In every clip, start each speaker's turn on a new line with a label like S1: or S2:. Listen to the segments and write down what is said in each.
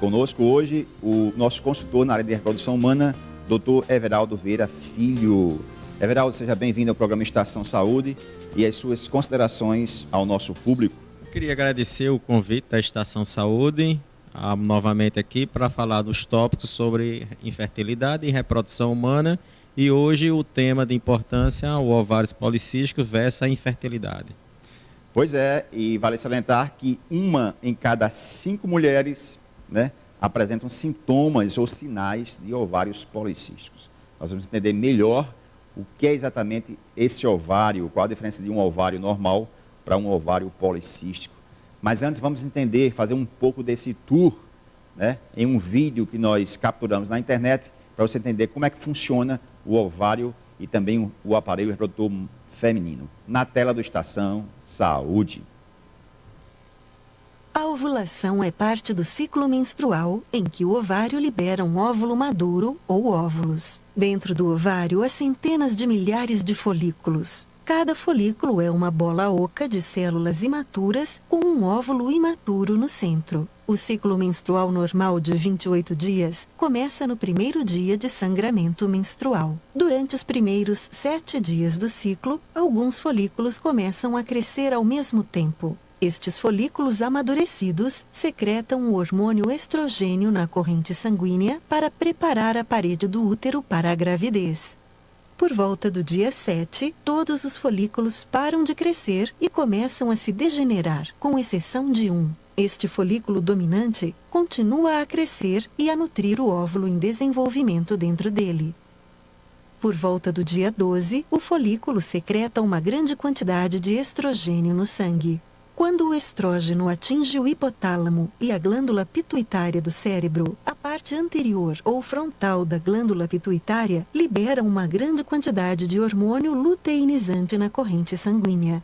S1: conosco hoje o nosso consultor na área de reprodução humana, Dr. Everaldo Vieira Filho. Everaldo, seja bem-vindo ao programa Estação Saúde e as suas considerações ao nosso público.
S2: Eu queria agradecer o convite da Estação Saúde, novamente aqui para falar dos tópicos sobre infertilidade e reprodução humana. E hoje o tema de importância, o ovários policísticos versus a infertilidade.
S1: Pois é, e vale salientar que 1 em cada 5 mulheres, né, apresentam sintomas ou sinais de ovários policísticos. Nós vamos entender melhor o que é exatamente esse ovário, qual a diferença de um ovário normal para um ovário policístico. Mas antes vamos entender, fazer um pouco desse tour, né, em um vídeo que nós capturamos na internet, para você entender como é que funciona o ovário e também o aparelho reprodutor feminino. Na tela do Estação Saúde.
S3: A ovulação é parte do ciclo menstrual em que o ovário libera um óvulo maduro ou óvulos. Dentro do ovário há centenas de milhares de folículos. Cada folículo é uma bola oca de células imaturas com um óvulo imaturo no centro. O ciclo menstrual normal de 28 dias começa no primeiro dia de sangramento menstrual. Durante os primeiros 7 dias do ciclo, alguns folículos começam a crescer ao mesmo tempo. Estes folículos amadurecidos secretam o hormônio estrogênio na corrente sanguínea para preparar a parede do útero para a gravidez. Por volta do dia 7, todos os folículos param de crescer e começam a se degenerar, com exceção de um. Este folículo dominante continua a crescer e a nutrir o óvulo em desenvolvimento dentro dele. Por volta do dia 12, o folículo secreta uma grande quantidade de estrogênio no sangue. Quando o estrógeno atinge o hipotálamo e a glândula pituitária do cérebro, a parte anterior ou frontal da glândula pituitária libera uma grande quantidade de hormônio luteinizante na corrente sanguínea.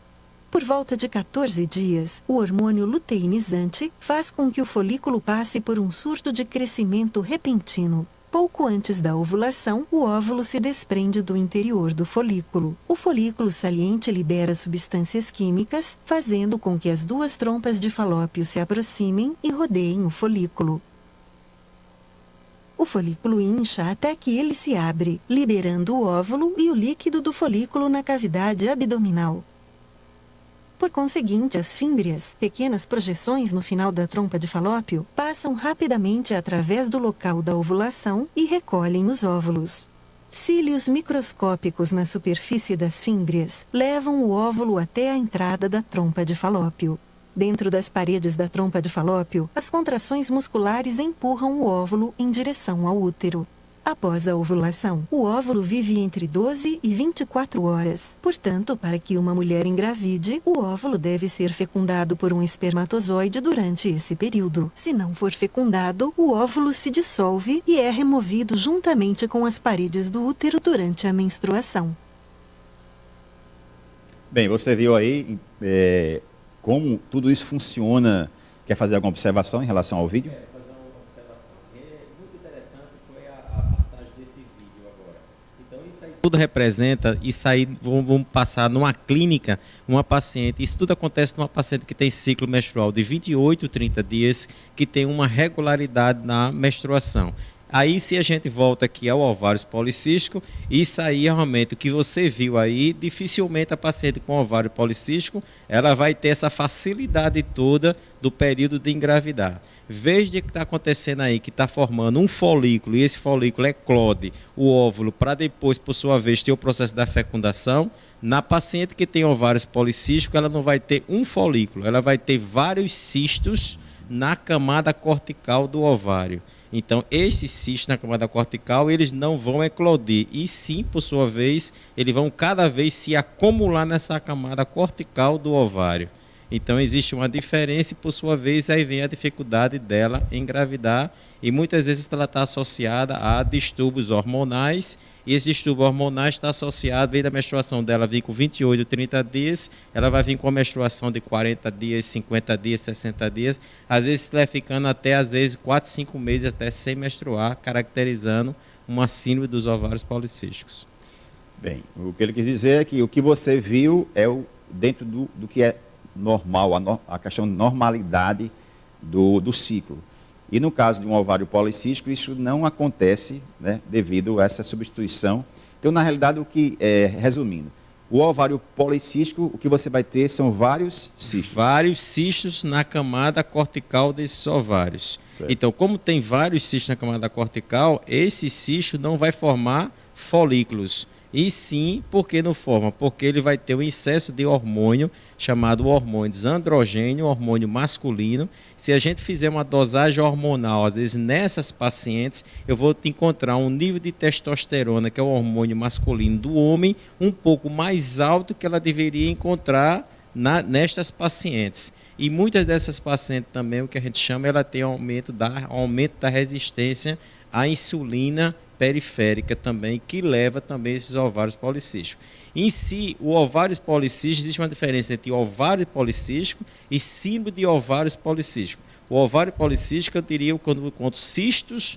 S3: Por volta de 14 dias, o hormônio luteinizante faz com que o folículo passe por um surto de crescimento repentino. Pouco antes da ovulação, o óvulo se desprende do interior do folículo. O folículo saliente libera substâncias químicas, fazendo com que as duas trompas de Falópio se aproximem e rodeiem o folículo. O folículo incha até que ele se abre, liberando o óvulo e o líquido do folículo na cavidade abdominal. Por conseguinte, as fímbrias, pequenas projeções no final da trompa de Falópio, passam rapidamente através do local da ovulação e recolhem os óvulos. Cílios microscópicos na superfície das fímbrias levam o óvulo até a entrada da trompa de Falópio. Dentro das paredes da trompa de Falópio, as contrações musculares empurram o óvulo em direção ao útero. Após a ovulação, o óvulo vive entre 12 e 24 horas. Portanto, para que uma mulher engravide, o óvulo deve ser fecundado por um espermatozoide durante esse período. Se não for fecundado, o óvulo se dissolve e é removido juntamente com as paredes do útero durante a menstruação.
S1: Bem, você viu aí como tudo isso funciona. Quer fazer alguma observação em relação ao vídeo?
S2: Tudo representa, isso aí vamos passar numa clínica, uma paciente, isso tudo acontece numa paciente que tem ciclo menstrual de 28, 30 dias, que tem uma regularidade na menstruação. Aí, se a gente volta aqui ao ovários policístico, isso aí realmente o que você viu aí, dificilmente a paciente com ovário policístico, ela vai ter essa facilidade toda do período de engravidar. Veja o que está acontecendo aí, que está formando um folículo, e esse folículo eclode o óvulo para depois, por sua vez, ter o processo da fecundação. Na paciente que tem ovários policísticos, ela não vai ter um folículo, ela vai ter vários cistos na camada cortical do ovário. Então, esses cistos na camada cortical, eles não vão eclodir, e sim, por sua vez, eles vão cada vez se acumular nessa camada cortical do ovário. Então, existe uma diferença e, por sua vez, aí vem a dificuldade dela engravidar, e muitas vezes ela está associada a distúrbios hormonais, e esse distúrbio hormonal está associado, vem da menstruação dela vir com 28, 30 dias, ela vai vir com a menstruação de 40 dias, 50 dias, 60 dias, às vezes ela vai ficando até, às vezes, 4, 5 meses até sem menstruar, caracterizando uma síndrome dos ovários policísticos.
S1: Bem, o que ele quis dizer é que o que você viu é dentro do que é normal, a questão de normalidade do ciclo. E no caso de um ovário policístico, isso não acontece, né, devido a essa substituição. Então, na realidade, resumindo, o ovário policístico, o que você vai ter são vários cistos.
S2: Vários cistos na camada cortical desses ovários.
S1: Certo.
S2: Então, como tem vários cistos na camada cortical, esse cisto não vai formar folículos. E sim, por que não forma? Porque ele vai ter um excesso de hormônio, chamado hormônio androgênio, hormônio masculino. Se a gente fizer uma dosagem hormonal, às vezes nessas pacientes, eu vou te encontrar um nível de testosterona, que é o hormônio masculino do homem, um pouco mais alto que ela deveria encontrar nestas pacientes. E muitas dessas pacientes também, o que a gente chama, ela tem aumento da resistência à insulina periférica também, que leva também esses ovários policísticos. Em si, o ovário policístico, existe uma diferença entre ovário policístico e síndrome de ovários policísticos. O ovário policístico, eu diria, quando eu conto cistos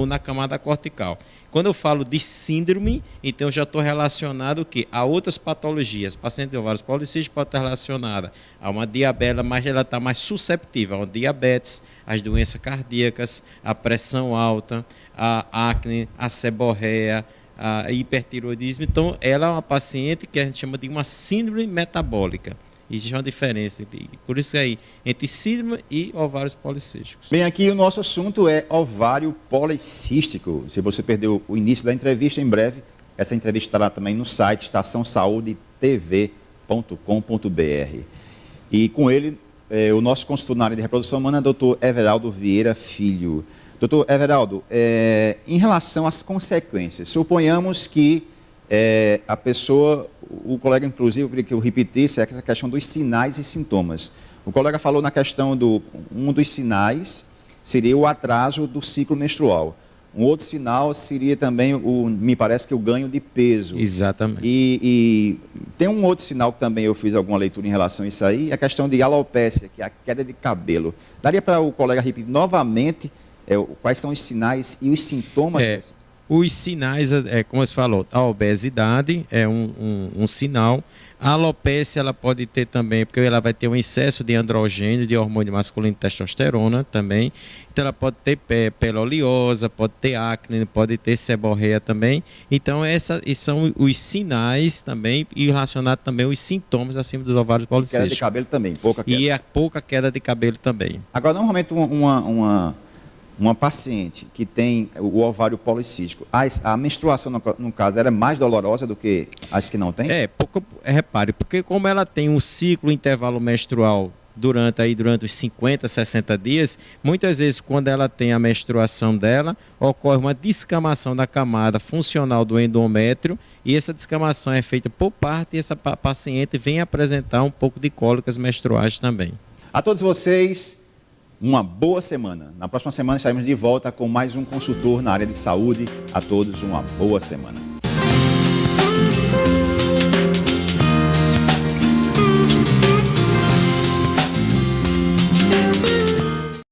S2: na camada cortical. Quando eu falo de síndrome, então eu já estou relacionado o quê? A outras patologias. Paciente de ovários policísticos pode estar relacionada a uma diabetes, mas ela está mais susceptível a diabetes, as doenças cardíacas, a pressão alta, a acne, a seborreia, a hipertiroidismo. Então, ela é uma paciente que a gente chama de uma síndrome metabólica. Existe uma diferença, por isso aí, entre síndrome e ovários policísticos.
S1: Bem, aqui o nosso assunto é ovário policístico. Se você perdeu o início da entrevista, em breve, essa entrevista estará também no site estaçãosaudetv.com.br. E com ele, o nosso consultor na área de reprodução humana, Dr. Everaldo Vieira Filho. Doutor Everaldo, em relação às consequências, suponhamos que a pessoa, o colega inclusive, eu queria que eu repetisse, essa questão dos sinais e sintomas. O colega falou na questão um dos sinais seria o atraso do ciclo menstrual. Um outro sinal seria também, me parece que o ganho de peso.
S2: Exatamente.
S1: E tem um outro sinal que também eu fiz alguma leitura em relação a isso aí, a questão de alopécia, que é a queda de cabelo. Daria para o colega repetir novamente quais são os sinais e os sintomas?
S2: Os sinais, como você falou, a obesidade é um sinal. A alopécia ela pode ter também, porque ela vai ter um excesso de androgênio, de hormônio masculino, testosterona também. Então ela pode ter pele oleosa, pode ter acne, pode ter seborreia também. Então esses são os sinais também e relacionado também os sintomas acima dos ovários policísticos.
S1: Queda de cabelo também, pouca queda.
S2: E a pouca queda de cabelo também.
S1: Agora, normalmente uma paciente que tem o ovário policístico, a menstruação, no caso, era mais dolorosa do que as que não têm?
S2: Repare, porque como ela tem um ciclo intervalo menstrual durante os 50, 60 dias, muitas vezes quando ela tem a menstruação dela, ocorre uma descamação da camada funcional do endométrio e essa descamação é feita por parte e essa paciente vem apresentar um pouco de cólicas menstruais também.
S1: A todos vocês, uma boa semana. Na próxima semana estaremos de volta com mais um consultor na área de saúde. A todos uma boa semana.